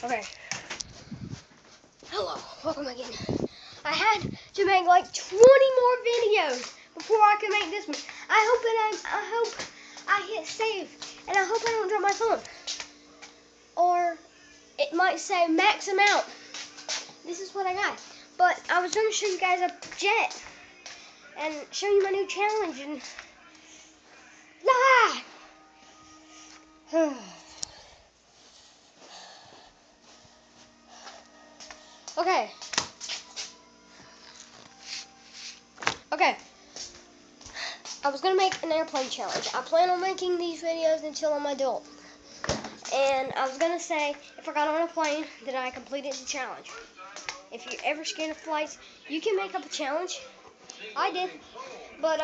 Okay. Hello, welcome again. I had to make like 20 more videos before I could make this one. I hope I hit save, and I hope I don't drop my phone. Or it might say max amount. This is what I got. But I was going to show you guys a jet and show you my new challenge and Okay. I was going to make an airplane challenge. I plan on making these videos until I'm adult. And I was going to say, if I got on a plane, then I completed the challenge. If you're ever scared of flights, you can make up a challenge. I did. But,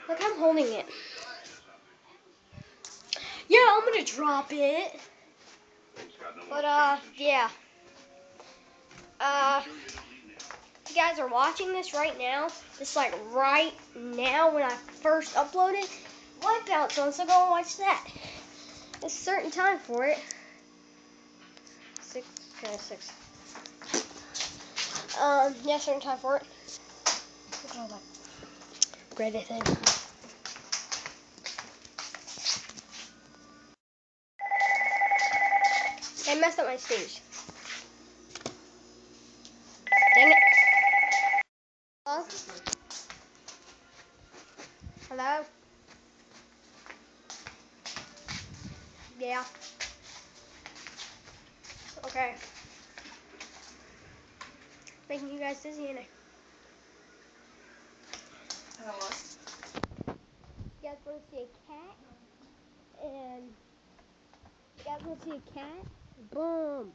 look, I'm holding it. Yeah, I'm going to drop it. But, yeah. If you guys are watching this right now, it's like right now when I first uploaded, Wipeout's on, so go and watch that. There's a certain time for it. 6. Yeah, certain time for it. Look at all that gritty thing. I messed up my stage. Dang it. Hello? Hello? Yeah. Okay. Making you guys dizzy, ain't it? You guys want to see a cat? And you guys want to see a cat? Boom.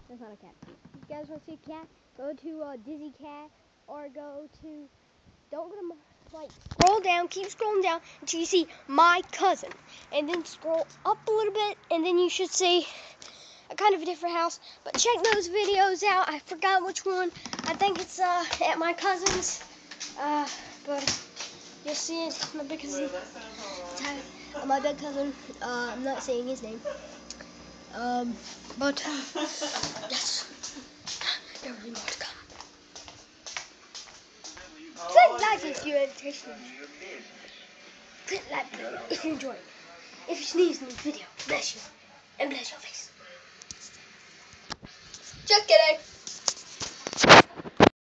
That's not a cat. If you guys want to see a cat, go to Dizzy Cat or go to, don't go to, like, scroll down, keep scrolling down until you see My Cousin. And then scroll up a little bit and then you should see a kind of a different house. But check those videos out. I forgot which one. I think it's at My Cousin's. But you'll see it. My big cousin. My big cousin. I'm not saying his name. But yes, there will be more to come. Click like if you're interested. Click like if you enjoy it. If you sneeze in this video, bless you and bless your face. Just kidding.